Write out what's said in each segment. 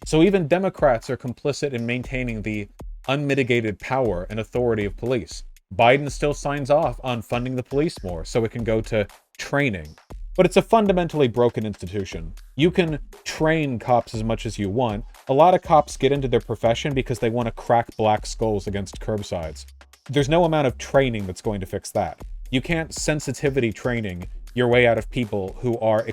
So even Democrats are complicit in maintaining the unmitigated power and authority of police. Biden still signs off on funding the police more so it can go to training. But it's a fundamentally broken institution. You can train cops as much as you want. A lot of cops get into their profession because they want to crack black skulls against curbsides. There's no amount of training that's going to fix that. You can't sensitivity training your way out of people who are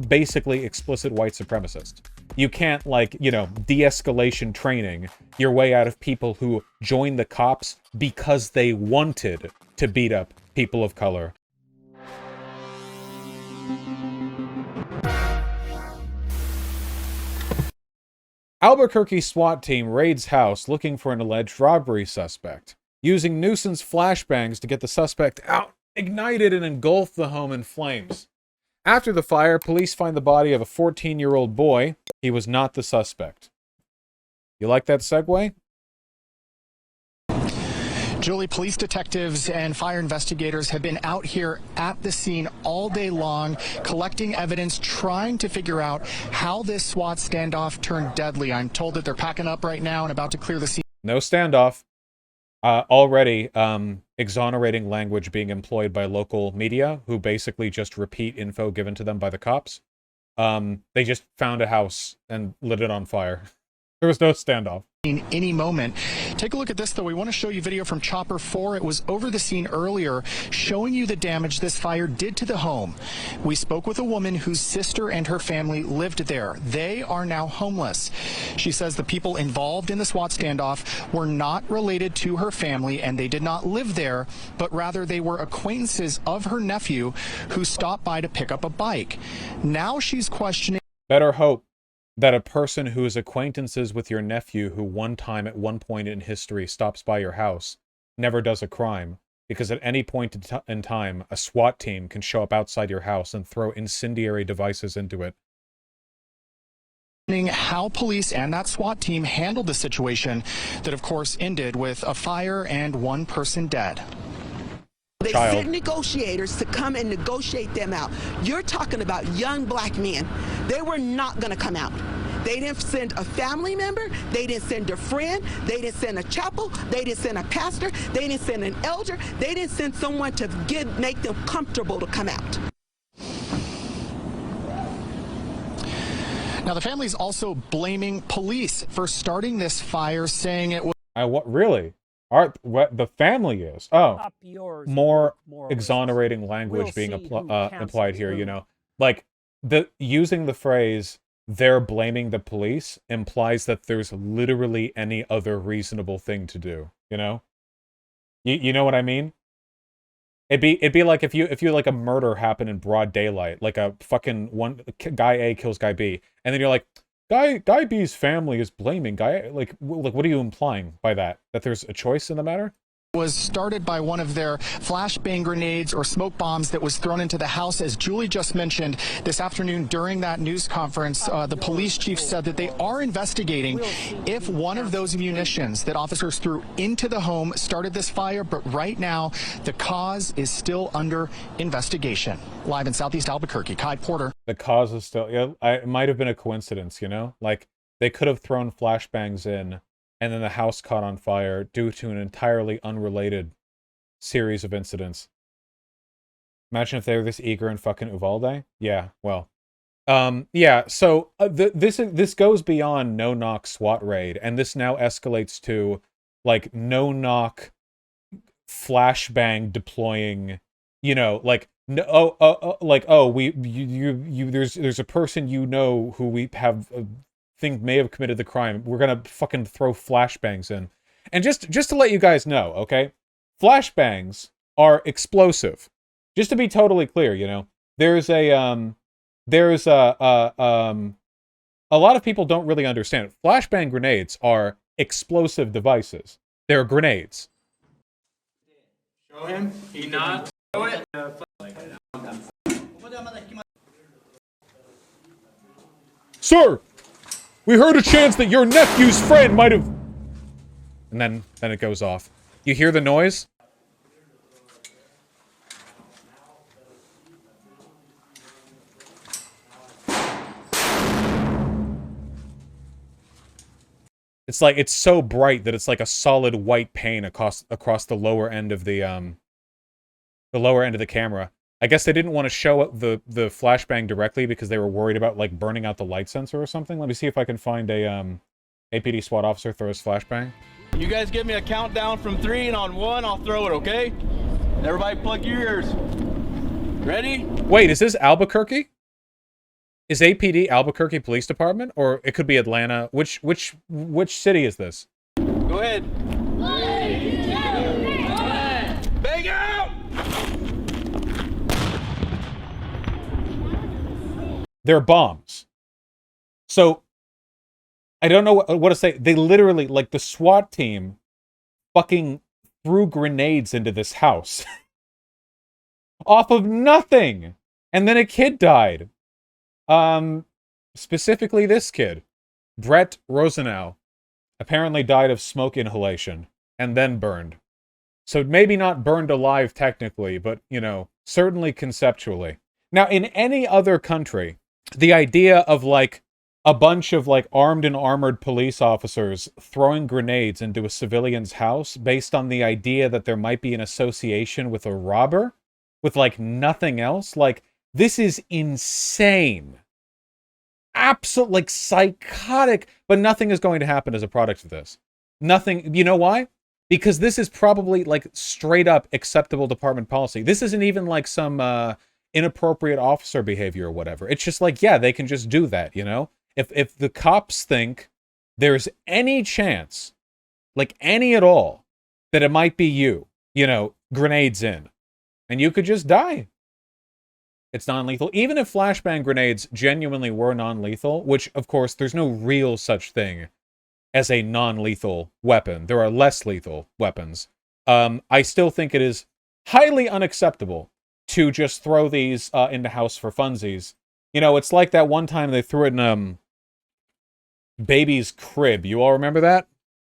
basically explicit white supremacists. You can't de-escalation training your way out of people who join the cops because they wanted to beat up people of color. Albuquerque SWAT team raids house looking for an alleged robbery suspect. Using nuisance flashbangs to get the suspect out, ignited and engulfed the home in flames. After the fire, police find the body of a 14-year-old boy. He was not the suspect. You like that segue? Julie, police detectives and fire investigators have been out here at the scene all day long, collecting evidence, trying to figure out how this SWAT standoff turned deadly. I'm told that they're packing up right now and about to clear the scene. No standoff. Already exonerating language being employed by local media, who basically just repeat info given to them by the cops. They just found a house and lit it on fire. There was no standoff. In any moment. Take a look at this, though. We want to show you video from Chopper 4. It was over the scene earlier, showing you the damage this fire did to the home. We spoke with a woman whose sister and her family lived there. They are now homeless. She says the people involved in the SWAT standoff were not related to her family, and they did not live there, but rather they were acquaintances of her nephew who stopped by to pick up a bike. Now she's questioning. Better hope that a person who is acquaintances with your nephew who one time at one point in history stops by your house never does a crime, because at any point in time a SWAT team can show up outside your house and throw incendiary devices into it. How police and that SWAT team handled the situation that of course ended with a fire and one person dead. They sent negotiators to come and negotiate them out. You're talking about young black men. They were not going to come out. They didn't send a family member. They didn't send a friend. They didn't send a chapel. They didn't send a pastor. They didn't send an elder. They didn't send someone to make them comfortable to come out. Now, the family's also blaming police for starting this fire, saying it was... What, really? What the family is? Oh, more exonerating language being implied here, you know? Like, using the phrase, they're blaming the police, implies that there's literally any other reasonable thing to do, you know? You know what I mean? It'd be like if you like a murder happened in broad daylight, like a fucking guy A kills guy B, and then you're like, Guy B's family is blaming guy, like what are you implying by that? That there's a choice in the matter? Was started by one of their flashbang grenades or smoke bombs that was thrown into the house. As Julie just mentioned this afternoon during that news conference, the police chief said that they are investigating if one of those munitions that officers threw into the home started this fire, but right now the cause is still under investigation. Live in Southeast Albuquerque, Kai Porter. The cause is still, it might have been a coincidence, you know? Like, they could have thrown flashbangs in, and then the house caught on fire due to an entirely unrelated series of incidents. Imagine if they were this eager in fucking Uvalde. Yeah, well. Yeah, so this goes beyond no-knock SWAT raid, and this now escalates to, like, no-knock flashbang deploying, you know, like, there's a person you know who we have... think may have committed the crime. We're gonna fucking throw flashbangs in. And just to let you guys know, okay? Flashbangs are explosive. Just to be totally clear, you know, a lot of people don't really understand it. Flashbang grenades are explosive devices. They're grenades. Show him. He not show it. Sir! We heard a chance that your nephew's friend might have... And then it goes off. You hear the noise? It's like, it's so bright that it's like a solid white pane across the lower end of the lower end of the camera. I guess they didn't want to show the flashbang directly because they were worried about like burning out the light sensor or something. Let me see if I can find a APD SWAT officer throw his flashbang. You guys give me a countdown from 3, and on 1, I'll throw it, okay? Everybody plug your ears. Ready? Wait, is this Albuquerque? Is APD Albuquerque Police Department? Or it could be Atlanta. Which city is this? Go ahead. Bang out! They're bombs. So, I don't know what to say. They literally, like, the SWAT team fucking threw grenades into this house. Off of nothing! And then a kid died. Specifically this kid. Brett Rosenau. Apparently died of smoke inhalation. And then burned. So maybe not burned alive technically, but, you know, certainly conceptually. Now, in any other country, the idea of, like, a bunch of, like, armed and armored police officers throwing grenades into a civilian's house based on the idea that there might be an association with a robber, with, like, nothing else, like, this is insane. Absolute, like, psychotic, but nothing is going to happen as a product of this. Nothing, you know why? Because this is probably, like, straight up acceptable department policy. This isn't even, like, some, inappropriate officer behavior or whatever. It's just like, yeah, they can just do that, you know? If the cops think there's any chance, like any at all, that it might be you, you know, grenades in, and you could just die. It's non-lethal. Even if flashbang grenades genuinely were non-lethal, which, of course, there's no real such thing as a non-lethal weapon. There are less lethal weapons. I still think it is highly unacceptable to just throw these into house for funsies. You know, it's like that one time they threw it in baby's crib. You all remember that?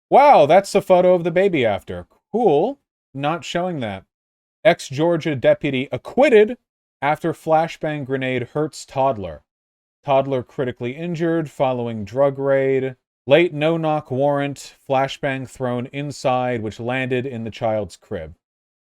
Wow, that's a photo of the baby after. Cool. Not showing that. Ex-Georgia deputy acquitted after flashbang grenade hurts toddler. Toddler critically injured following drug raid. Late no-knock warrant. Flashbang thrown inside, which landed in the child's crib.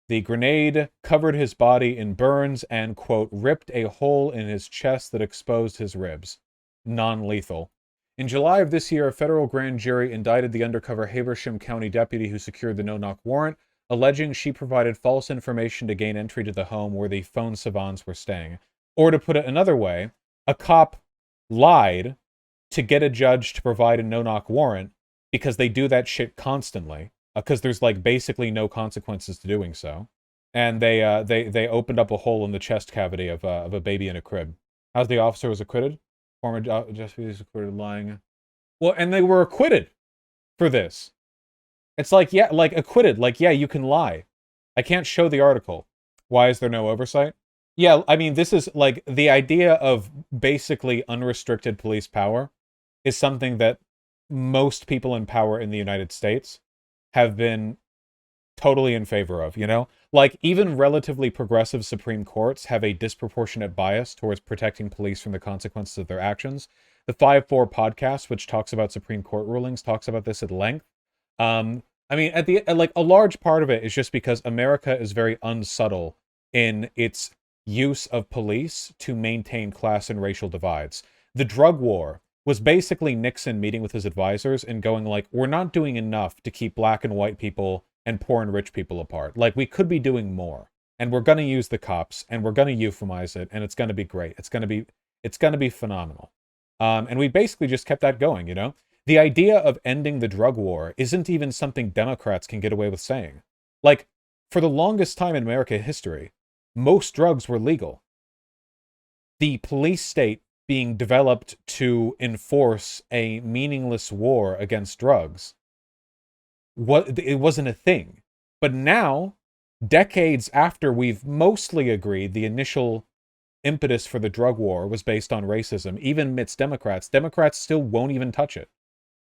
The grenade covered his body in burns and, quote, ripped a hole in his chest that exposed his ribs. Non-lethal. In July of this year, a federal grand jury indicted the undercover Habersham County deputy who secured the no-knock warrant, alleging she provided false information to gain entry to the home where the phone savants were staying. Or to put it another way, a cop lied to get a judge to provide a no-knock warrant because they do that shit constantly. Because there's, like, basically no consequences to doing so. And they opened up a hole in the chest cavity of a baby in a crib. How's the officer was acquitted? Former justice was acquitted lying. Well, and they were acquitted for this. It's like, yeah, like, acquitted. Like, yeah, you can lie. I can't show the article. Why is there no oversight? Yeah, I mean, this is, like, the idea of basically unrestricted police power is something that most people in power in the United States have been totally in favor of, you know? Like, even relatively progressive Supreme Courts have a disproportionate bias towards protecting police from the consequences of their actions. The 5-4 podcast, which talks about Supreme Court rulings, talks about this at length. I mean, like, a large part of it is just because America is very unsubtle in its use of police to maintain class and racial divides. The drug war was basically Nixon meeting with his advisors and going like, we're not doing enough to keep black and white people and poor and rich people apart. Like, we could be doing more. And we're going to use the cops, and we're going to euphemize it, and it's going to be great. It's going to be phenomenal. And we basically just kept that going, you know? The idea of ending the drug war isn't even something Democrats can get away with saying. Like, for the longest time in American history, most drugs were legal. The police state being developed to enforce a meaningless war against drugs, it wasn't a thing. But now, decades after we've mostly agreed the initial impetus for the drug war was based on racism, even amidst Democrats still won't even touch it.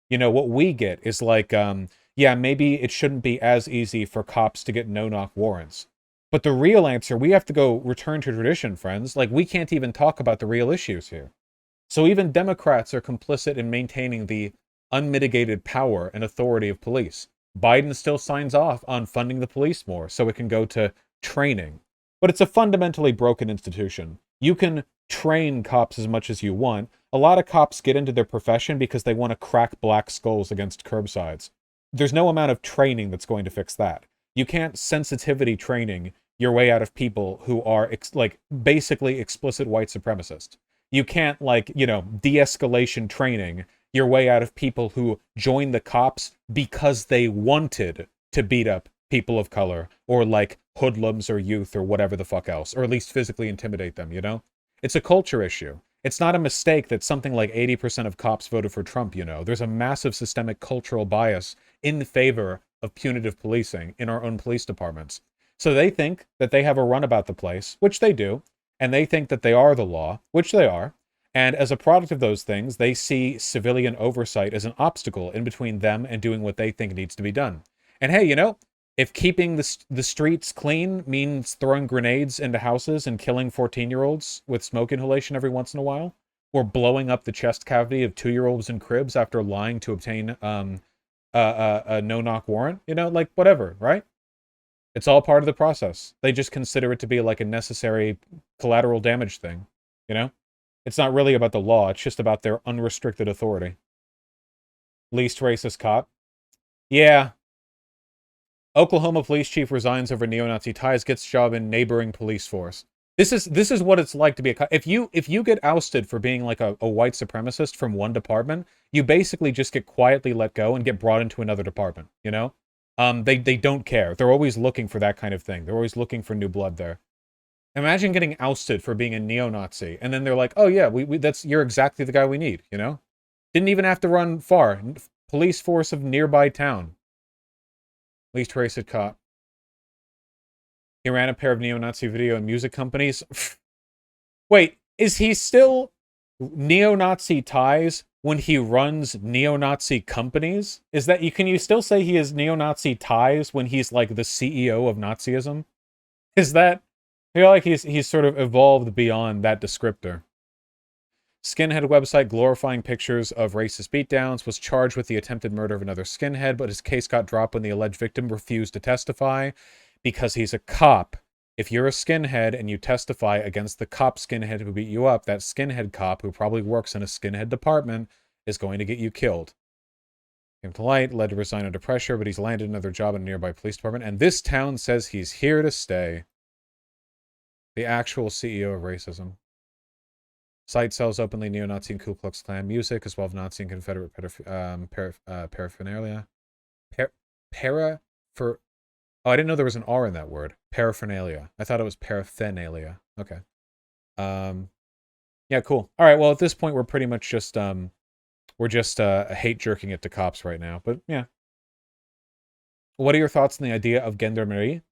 You know, what we get is like, yeah, maybe it shouldn't be as easy for cops to get no-knock warrants. But the real answer, we have to go return to tradition, friends. Like, we can't even talk about the real issues here. So even Democrats are complicit in maintaining the unmitigated power and authority of police. Biden still signs off on funding the police more so it can go to training. But it's a fundamentally broken institution. You can train cops as much as you want. A lot of cops get into their profession because they want to crack black skulls against curbsides. There's no amount of training that's going to fix that. You can't sensitivity training your way out of people who are basically explicit white supremacists. You can't de-escalation training your way out of people who join the cops because they wanted to beat up people of color or hoodlums or youth or whatever the fuck else, or at least physically intimidate them, It's a culture issue. It's not a mistake that something like 80% of cops voted for Trump, There's a massive systemic cultural bias in favor of punitive policing in our own police departments. So they think that they have a run about the place, which they do, and they think that they are the law, which they are. And as a product of those things, they see civilian oversight as an obstacle in between them and doing what they think needs to be done. And hey, if keeping the streets clean means throwing grenades into houses and killing 14-year-olds with smoke inhalation every once in a while, or blowing up the chest cavity of 2-year-olds in cribs after lying to obtain a no-knock warrant, whatever, right? It's all part of the process. They just consider it to be like a necessary collateral damage thing, It's not really about the law. It's just about their unrestricted authority. Least racist cop. Yeah. Oklahoma police chief resigns over neo-Nazi ties, gets job in neighboring police force. This is what it's like to be a cop. If you get ousted for being like a white supremacist from one department, you basically just get quietly let go and get brought into another department, They don't care. They're always looking for that kind of thing. They're always looking for new blood there. Imagine getting ousted for being a neo-Nazi, and then they're like, "Oh yeah, you're exactly the guy we need." Didn't even have to run far. Police force of nearby town. Least racist cop. He ran a pair of neo-Nazi video and music companies. Wait, is he still neo-Nazi ties when he runs neo-Nazi companies? Can you still say he has neo-Nazi ties when he's like the CEO of Nazism? I feel like he's sort of evolved beyond that descriptor. Skinhead website glorifying pictures of racist beatdowns, was charged with the attempted murder of another skinhead, but his case got dropped when the alleged victim refused to testify because he's a cop. If you're a skinhead and you testify against the cop skinhead who beat you up, that skinhead cop, who probably works in a skinhead department, is going to get you killed. Came to light, led to resign under pressure, but he's landed another job in a nearby police department, and this town says he's here to stay. The actual CEO of racism. Site sells openly neo-Nazi and Ku Klux Klan music, as well as Nazi and Confederate paraphernalia. Oh, I didn't know there was an R in that word. Paraphernalia. I thought it was paraphernalia. Okay. Yeah, cool. All right, well, at this point, we're pretty much just, hate jerking it to cops right now. But, yeah. What are your thoughts on the idea of gendarmerie?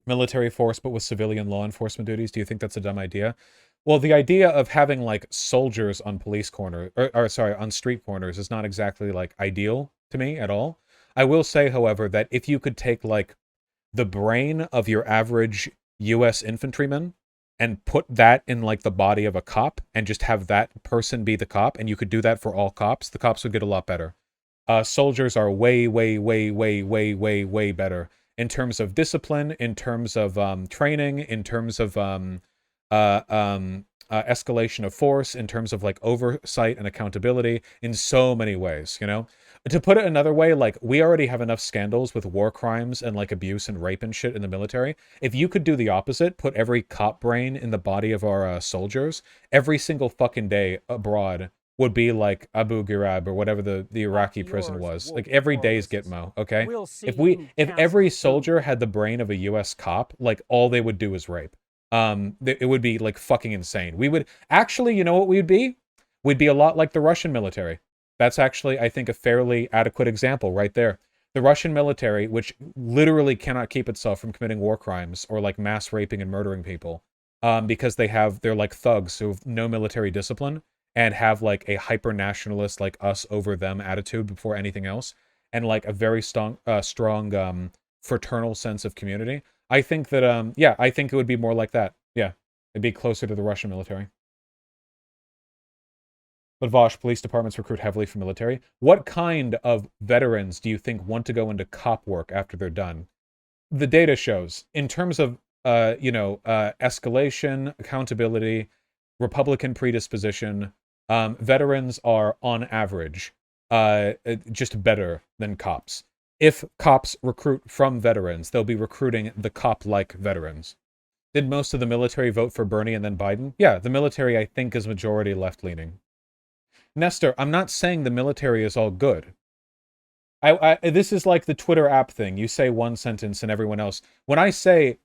Military force, but with civilian law enforcement duties. Do you think that's a dumb idea? Well, the idea of having soldiers on on street corners is not exactly ideal to me at all. I will say, however, that if you could take the brain of your average U.S. infantryman and put that in the body of a cop and just have that person be the cop, and you could do that for all cops, the cops would get a lot better. Soldiers are way, way, way, way, way, way, way better in terms of discipline, in terms of training, in terms of escalation of force, in terms of oversight and accountability, in so many ways, To put it another way, we already have enough scandals with war crimes and abuse and rape and shit in the military. If you could do the opposite, put every cop brain in the body of our soldiers, every single fucking day abroad would be like Abu Ghraib or whatever the Iraqi prison was. Every day's Gitmo, okay? If every soldier had the brain of a US cop, all they would do is rape. It would be fucking insane. We would actually, you know what we'd be? We'd be a lot like the Russian military. That's actually, I think, a fairly adequate example right there. The Russian military, which literally cannot keep itself from committing war crimes or mass raping and murdering people, because they're like thugs who have no military discipline and have a hyper nationalist us over them attitude before anything else, and a very strong fraternal sense of community. I think that yeah, I think it would be more like that. Yeah, it'd be closer to the Russian military. But Vaush, police departments recruit heavily from military. What kind of veterans do you think want to go into cop work after they're done? The data shows, in terms of, escalation, accountability, Republican predisposition, veterans are, on average, just better than cops. If cops recruit from veterans, they'll be recruiting the cop-like veterans. Did most of the military vote for Bernie and then Biden? Yeah, the military, I think, is majority left-leaning. Nestor, I'm not saying the military is all good. This is like the Twitter app thing. You say one sentence and everyone else. When I say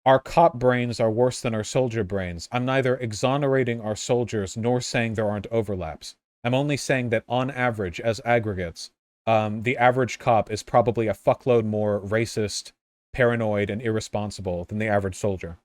our cop brains are worse than our soldier brains, I'm neither exonerating our soldiers nor saying there aren't overlaps. I'm only saying that on average, as aggregates, the average cop is probably a fuckload more racist, paranoid, and irresponsible than the average soldier.